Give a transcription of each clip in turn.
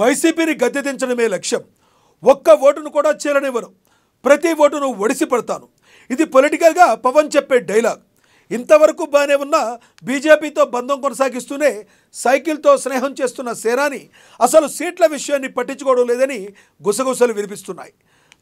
వైసీపీని గద్దెదించడమే లక్ష్యం. ఒక్క ఓటును కూడా చీలనివ్వను, ప్రతి ఓటును ఒడిసి పడతాను. ఇది పొలిటికల్గా పవన్ చెప్పే డైలాగ్. ఇంతవరకు బాగానే ఉన్న బీజేపీతో బంధం కొనసాగిస్తూనే సైకిల్తో స్నేహం చేస్తున్న సేనాని అసలు సీట్ల విషయాన్ని పట్టించుకోవడం లేదని గుసగుసలు వినిపిస్తున్నాయి.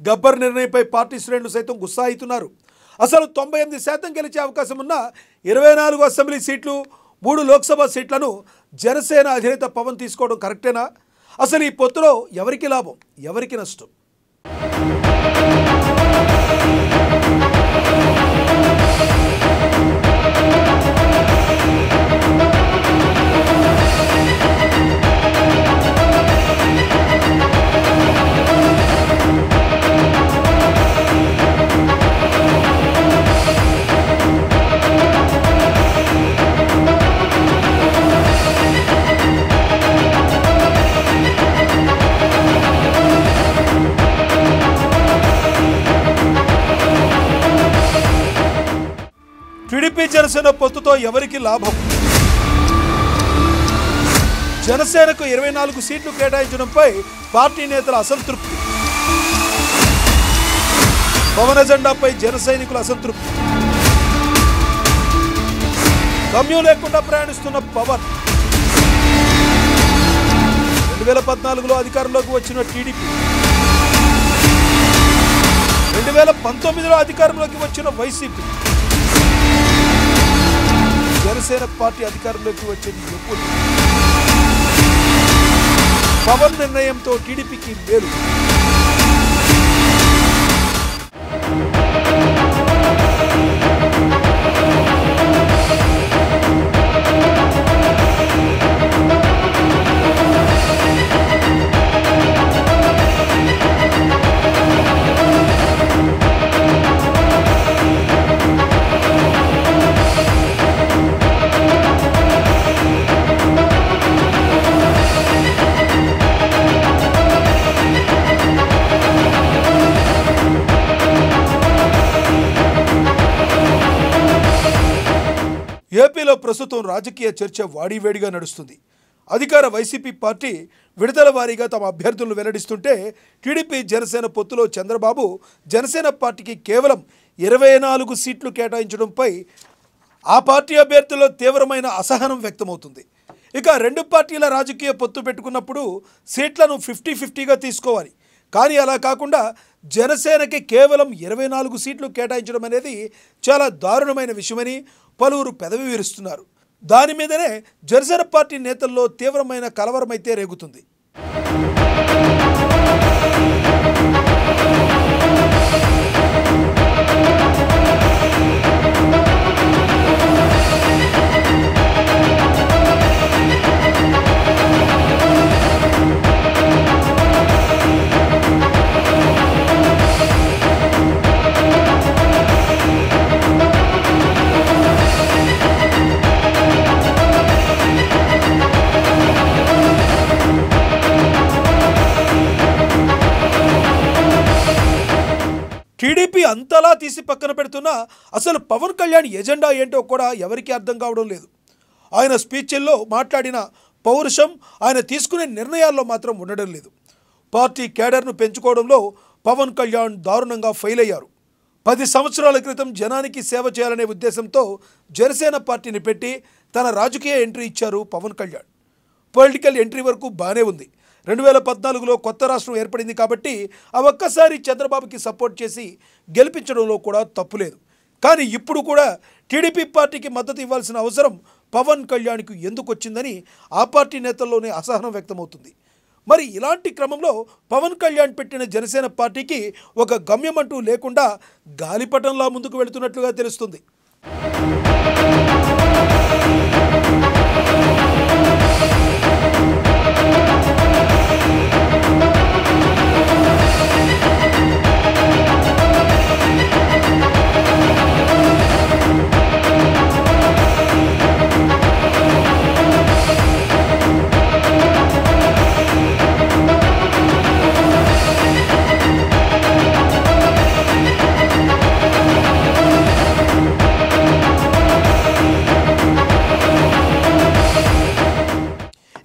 గబ్బర్ నిర్ణయంపై పార్టీ శ్రేణులు సైతం గుస్సా అవుతున్నారు. అసలు 98% గెలిచే అవకాశం ఉన్న 24 అసెంబ్లీ సీట్లు, 3 లోక్సభ సీట్లను జనసేన అధినేత పవన్ తీసుకోవడం కరెక్టేనా? అసలు ఈ పొత్తులో ఎవరికి లాభం, ఎవరికి నష్టం? టీడీపీ జనసేన పొత్తుతో ఎవరికి లాభం? జనసేనకు 24 సీట్లు కేటాయించడంపై పార్టీ నేతల అసంతృప్తి. పవన్ ఎజెండాపై జన సైనికుల అసంతృప్తి. గమ్యం లేకుండా ప్రయాణిస్తున్న పవన్ 2014లో అధికారంలోకి వచ్చిన టీడీపీ, 2019లో అధికారంలోకి వచ్చిన వైసీపీ, జనసేన పార్టీ అధికారంలోకి వచ్చేది ఎప్పుడు? పవన్ నిర్ణయంతో టీడీపీకి మేలు. ఏపీలో ప్రస్తుతం రాజకీయ చర్చ వాడివేడిగా నడుస్తుంది. అధికార వైసీపీ పార్టీ విడతల వారీగా తమ అభ్యర్థులను వెల్లడిస్తుంటే, టీడీపీ జనసేన పొత్తులో చంద్రబాబు జనసేన పార్టీకి కేవలం 24 సీట్లు కేటాయించడంపై ఆ పార్టీ అభ్యర్థుల్లో తీవ్రమైన అసహనం వ్యక్తమవుతుంది. ఇక రెండు పార్టీల రాజకీయ పొత్తు పెట్టుకున్నప్పుడు సీట్లను 50-50గా తీసుకోవాలి. కానీ అలా కాకుండా జనసేనకి కేవలం 24 సీట్లు కేటాయించడం అనేది చాలా దారుణమైన విషయమని పలువురు పెదవి విరుస్తున్నారు. దాని మీదనే జనసేన పార్టీ నేతల్లో తీవ్రమైన కలవరమైతే రేగుతుంది. టీడీపీ అంతలా తీసి పక్కన పెడుతున్నా అసలు పవన్ కళ్యాణ్ ఎజెండా ఏంటో కూడా ఎవరికీ అర్థం కావడం లేదు. ఆయన స్పీచ్ల్లో మాట్లాడిన పౌరుషం, ఆయన తీసుకునే నిర్ణయాల్లో మాత్రం ఉండడం లేదు. పార్టీ కేడర్ను పెంచుకోవడంలో పవన్ కళ్యాణ్ దారుణంగా ఫెయిల్ అయ్యారు. 10 సంవత్సరాల క్రితం జనానికి సేవ చేయాలనే ఉద్దేశంతో జనసేన పార్టీని పెట్టి తన రాజకీయ ఎంట్రీ ఇచ్చారు పవన్ కళ్యాణ్. పొలిటికల్ ఎంట్రీ వరకు బాగానే ఉంది. 2014లో కొత్త రాష్ట్రం ఏర్పడింది కాబట్టి ఆ ఒక్కసారి చంద్రబాబుకి సపోర్ట్ చేసి గెలిపించడంలో కూడా తప్పు లేదు. కానీ ఇప్పుడు కూడా టీడీపీ పార్టీకి మద్దతు ఇవ్వాల్సిన అవసరం పవన్ కళ్యాణ్కి ఎందుకు వచ్చిందని ఆ పార్టీ నేతల్లోనే అసహనం వ్యక్తమవుతుంది. మరి ఇలాంటి క్రమంలో పవన్ కళ్యాణ్ పెట్టిన జనసేన పార్టీకి ఒక గమ్యమంటూ లేకుండా గాలిపటంలా ముందుకు వెళుతున్నట్లుగా తెలుస్తుంది.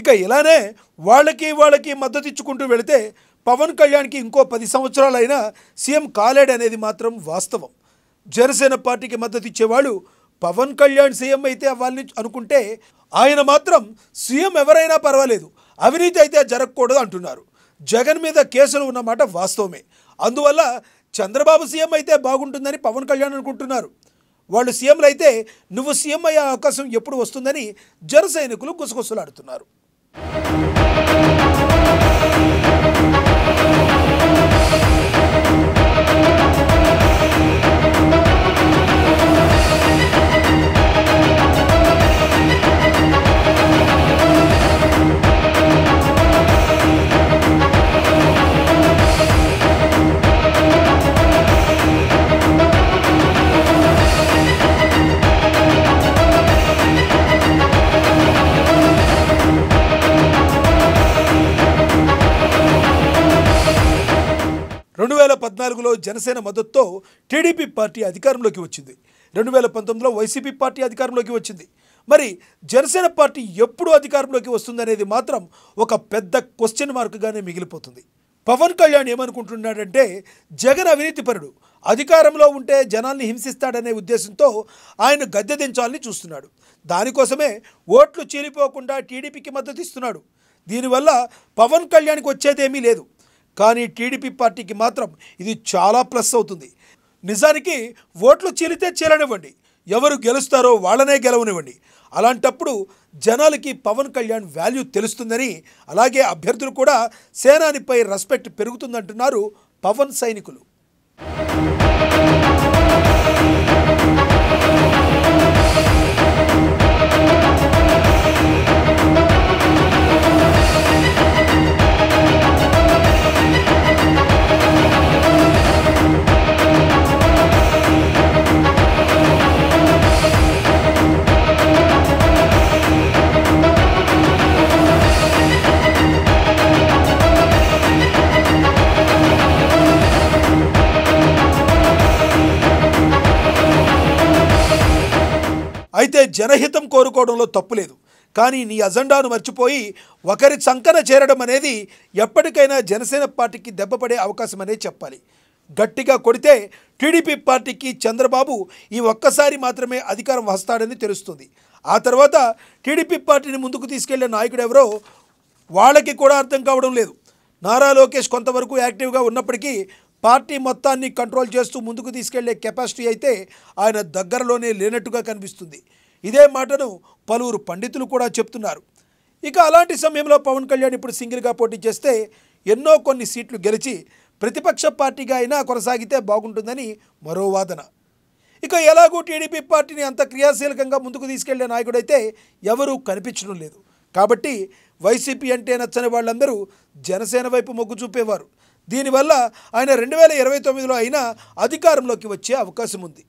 ఇక ఇలానే వాళ్ళకి మద్దతు ఇచ్చుకుంటూ వెళితే పవన్ కళ్యాణ్కి ఇంకో 10 సంవత్సరాలైనా సీఎం కాలేడనేది మాత్రం వాస్తవం. జనసేన పార్టీకి మద్దతు ఇచ్చేవాళ్ళు పవన్ కళ్యాణ్ సీఎం అయితే అవ్వాలని అనుకుంటే, ఆయన మాత్రం సీఎం ఎవరైనా పర్వాలేదు, అవినీతి అయితే జరగకూడదు అంటున్నారు. జగన్ మీద కేసులు ఉన్నమాట వాస్తవమే. అందువల్ల చంద్రబాబు సీఎం అయితే బాగుంటుందని పవన్ కళ్యాణ్ అనుకుంటున్నారు. వాళ్ళు సీఎంలు అయితే నువ్వు సీఎం అయ్యే అవకాశం ఎప్పుడు వస్తుందని జన సైనికులు గుసగుసలాడుతున్నారు. లో జనసేన మద్దతుతో టీడీపీ పార్టీ అధికారంలోకి వచ్చింది. 2019లో వైసీపీ పార్టీ అధికారంలోకి వచ్చింది. మరి జనసేన పార్టీ ఎప్పుడు అధికారంలోకి వస్తుందనేది మాత్రం ఒక పెద్ద క్వశ్చన్ మార్క్గానే మిగిలిపోతుంది. పవన్ కళ్యాణ్ ఏమనుకుంటున్నాడంటే, జగన్ అవినీతిపరుడు, అధికారంలో ఉంటే జనాల్ని హింసిస్తాడనే ఉద్దేశంతో ఆయన గద్దె దించాలని చూస్తున్నాడు. దానికోసమే ఓట్లు చీలిపోకుండా టీడీపీకి మద్దతు ఇస్తున్నాడు. దీనివల్ల పవన్ కళ్యాణ్కి వచ్చేదేమీ లేదు. కానీ టీడీపీ పార్టీకి మాత్రం ఇది చాలా ప్లస్ అవుతుంది. నిజానికి ఓట్లు చీలితే చీలనివ్వండి, ఎవరు గెలుస్తారో వాళ్ళనే గెలవనివ్వండి. అలాంటప్పుడు జనాలకి పవన్ కళ్యాణ్ వాల్యూ తెలుస్తుందని, అలాగే అభ్యర్థులు కూడా సేనానిపై రెస్పెక్ట్ పెరుగుతుందంటున్నారు పవన్ సైనికులు. అయితే జనహితం కోరుకోవడంలో తప్పులేదు. కానీ నీ అజెండాను మర్చిపోయి ఒకరి సంకన చేరడం అనేది ఎప్పటికైనా జనసేన పార్టీకి దెబ్బపడే అవకాశం అనే చెప్పాలి. గట్టిగా కొడితే టీడీపీ పార్టీకి చంద్రబాబు ఈ ఒక్కసారి మాత్రమే అధికారం వస్తాడని తెలుస్తుంది. ఆ తర్వాత టీడీపీ పార్టీని ముందుకు తీసుకెళ్లే నాయకుడు ఎవరో వాళ్ళకి కూడా అర్థం కావడం లేదు. నారా లోకేష్ కొంతవరకు యాక్టివ్గా ఉన్నప్పటికీ పార్టీ మొత్తాన్ని కంట్రోల్ చేస్తూ ముందుకు తీసుకెళ్లే కెపాసిటీ అయితే ఆయన దగ్గరలోనే లేనట్టుగా కనిపిస్తుంది. ఇదే మాటను పలువురు పండితులు కూడా చెప్తున్నారు. ఇక అలాంటి సమయంలో పవన్ కళ్యాణ్ ఇప్పుడు సింగిల్గా పోటీ చేస్తే ఎన్నో కొన్ని సీట్లు గెలిచి ప్రతిపక్ష పార్టీగా అయినా కొనసాగితే బాగుంటుందని మరో వాదన. ఇక ఎలాగూ టీడీపీ పార్టీని అంత క్రియాశీలకంగా ముందుకు తీసుకెళ్లే నాయకుడైతే ఎవరూ కనిపించడం లేదు. కాబట్టి వైసీపీ అంటే నచ్చని వాళ్ళందరూ జనసేన వైపు మొగ్గు చూపేవారు. దీనివల్ల ఆయన 2029లో అయినా అధికారంలోకి వచ్చే అవకాశం ఉంది.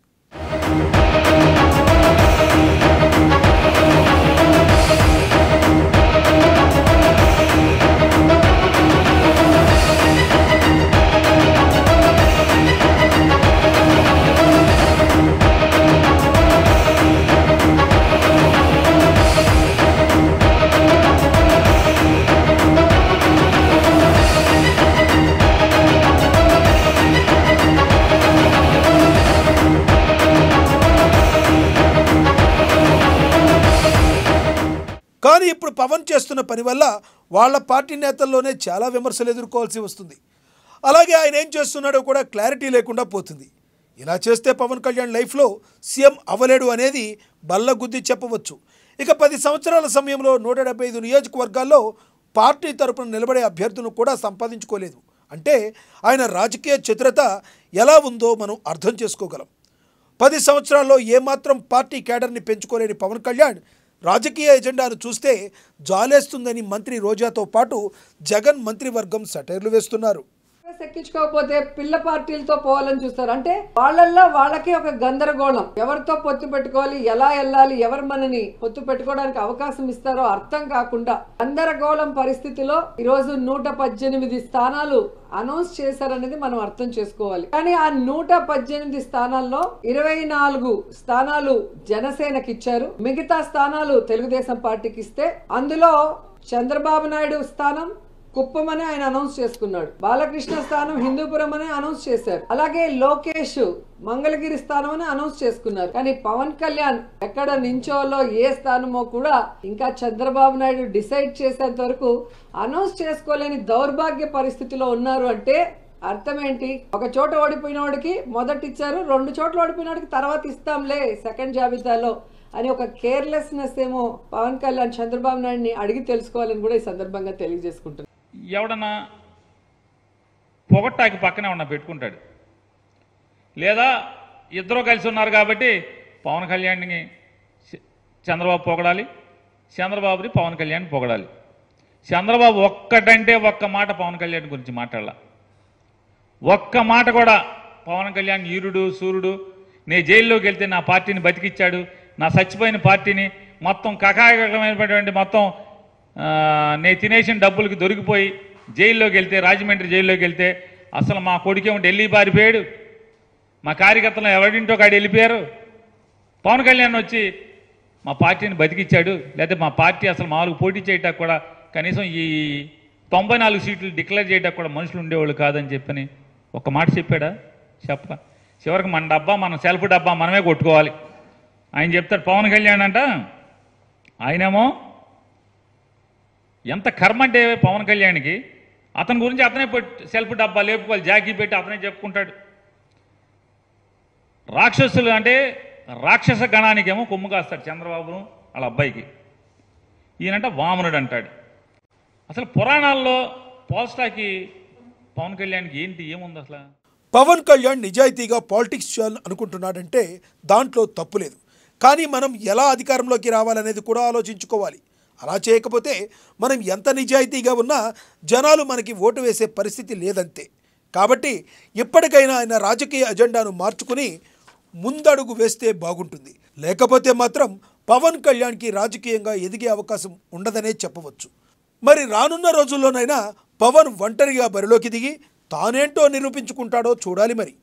కానీ ఇప్పుడు పవన్ చేస్తున్న పని వల్ల వాళ్ళ పార్టీ నేతల్లోనే చాలా విమర్శలు ఎదుర్కోవాల్సి వస్తుంది. అలాగే ఆయన ఏం చేస్తున్నాడో కూడా క్లారిటీ లేకుండా పోతుంది. ఇలా చేస్తే పవన్ కళ్యాణ్ లైఫ్లో సీఎం అవ్వలేడు అనేది బల్లగుద్ది చెప్పవచ్చు. ఇక 10 సంవత్సరాల సమయంలో 175 నియోజకవర్గాల్లో పార్టీ తరపున నిలబడే అభ్యర్థులను కూడా సంపాదించుకోలేదు. అంటే ఆయన రాజకీయ చతురత ఎలా ఉందో మనం అర్థం చేసుకోగలం. 10 సంవత్సరాల్లో ఏమాత్రం పార్టీ కేడర్ని పెంచుకోలేని పవన్ కళ్యాణ్ రాజకీయ ఎజెండాను చూస్తే జాలేస్తుందని మంత్రి రోజాతో పాటు జగన్ మంత్రివర్గం సెటైర్లు వేస్తున్నారు. ఎక్కించుకోకపోతే పిల్ల పార్టీలతో పోవాలని చూస్తారు. అంటే వాళ్ళల్లో వాళ్ళకి ఒక గందరగోళం, ఎవరితో పొత్తు పెట్టుకోవాలి, ఎలా వెళ్ళాలి, ఎవరు మనని పొత్తు పెట్టుకోవడానికి అవకాశం ఇస్తారో అర్థం కాకుండా గందరగోళం పరిస్థితిలో ఈరోజు 118 స్థానాలు అనౌన్స్ చేశారనేది మనం అర్థం చేసుకోవాలి. కానీ ఆ 118 స్థానాల్లో 24 స్థానాలు జనసేనకి ఇచ్చారు, మిగతా స్థానాలు తెలుగుదేశం పార్టీకి ఇస్తే అందులో చంద్రబాబు నాయుడు స్థానం కుప్పం అని ఆయన అనౌన్స్ చేసుకున్నాడు, బాలకృష్ణ స్థానం హిందూపురం అని అనౌన్స్ చేశారు, అలాగే లోకేష్ మంగళగిరి స్థానం అని అనౌన్స్ చేసుకున్నారు. కానీ పవన్ కళ్యాణ్ ఎక్కడ నించోలో ఏ స్థానమో కూడా ఇంకా చంద్రబాబు నాయుడు డిసైడ్ చేసేంత వరకు అనౌన్స్ చేసుకోలేని దౌర్భాగ్య పరిస్థితిలో ఉన్నారు. అంటే అర్థం ఏంటి? ఒక చోట ఓడిపోయిన వాడికి మొదట ఇచ్చారు, 2 చోట్ల ఓడిపోయిన వాడికి తర్వాత ఇస్తాంలే సెకండ్ జాబితాలో అని ఒక కేర్లెస్నెస్ ఏమో పవన్ కళ్యాణ్ చంద్రబాబు నాయుడిని అడిగి తెలుసుకోవాలని కూడా ఈ సందర్భంగా తెలియజేసుకుంటున్నారు. ఎవడన్నా పొగట్టాకి పక్కనే ఉన్న పెట్టుకుంటాడు, లేదా ఇద్దరు కలిసి ఉన్నారు కాబట్టి పవన్ కళ్యాణ్ని చంద్రబాబు పొగడాలి, చంద్రబాబుని పవన్ కళ్యాణ్ పొగడాలి. చంద్రబాబు ఒక్కటంటే ఒక్క మాట పవన్ కళ్యాణ్ గురించి మాట్లాడాల, ఒక్క మాట కూడా పవన్ కళ్యాణ్ ఈరుడు సూర్యుడు, నే జైల్లోకి వెళ్తే నా పార్టీని బతికిచ్చాడు, నా చచ్చిపోయిన పార్టీని మొత్తం కకాయకమైనటువంటి మొత్తం నేను తినేసిన డబ్బులకి దొరికిపోయి జైల్లోకి వెళ్తే, రాజమండ్రి జైల్లోకి వెళ్తే అసలు మా కొడుకేమో ఢిల్లీ పారిపోయాడు, మా కార్యకర్తలు ఎవరింటో కాడి వెళ్ళిపోయారు, పవన్ కళ్యాణ్ వచ్చి మా పార్టీని బతికిచ్చాడు, లేకపోతే మా పార్టీ అసలు మామూలుగా పోటీ చేయటానికి కూడా కనీసం ఈ 94 సీట్లు డిక్లేర్ చేయడానికి కూడా మనుషులు ఉండేవాళ్ళు కాదని చెప్పని ఒక మాట చెప్పాడా? చెప్ప చివరికి మన డబ్బా, మన సెల్ఫ్ డబ్బా మనమే కొట్టుకోవాలి ఆయన చెప్తాడు. పవన్ కళ్యాణ్ అంట ఆయనేమో ఎంత కర్మ అంటే పవన్ కళ్యాణ్కి, అతని గురించి అతనే సెల్ఫ్ డబ్బా లేపుకోవాలి, జాకీ పెట్టి అతనే చెప్పుకుంటాడు. రాక్షసులు అంటే రాక్షస గణానికేమో కొమ్ము కాస్తాడు చంద్రబాబును వాళ్ళ అబ్బాయికి, ఈయనంట వామనుడు అంటాడు. అసలు పురాణాల్లో పోల్స్టాకి పవన్ కళ్యాణ్కి ఏంటి ఏముంది అసలు? పవన్ కళ్యాణ్ నిజాయితీగా పాలిటిక్స్ చేయాలని అనుకుంటున్నాడంటే దాంట్లో తప్పు లేదు. కానీ మనం ఎలా అధికారంలోకి రావాలనేది కూడా ఆలోచించుకోవాలి. అలా చేయకపోతే మనం ఎంత నిజాయితీగా ఉన్నా జనాలు మనకి ఓటు వేసే పరిస్థితి లేదంతే. కాబట్టి ఇప్పటికైనా ఆయన రాజకీయ అజెండాను మార్చుకుని ముందడుగు వేస్తే బాగుంటుంది. లేకపోతే మాత్రం పవన్ కళ్యాణ్కి రాజకీయంగా ఎదిగే అవకాశం ఉండదనే చెప్పవచ్చు. మరి రానున్న రోజుల్లోనైనా పవన్ ఒంటరిగా బరిలోకి దిగి తానేంటో నిరూపించుకుంటాడో చూడాలి మరి.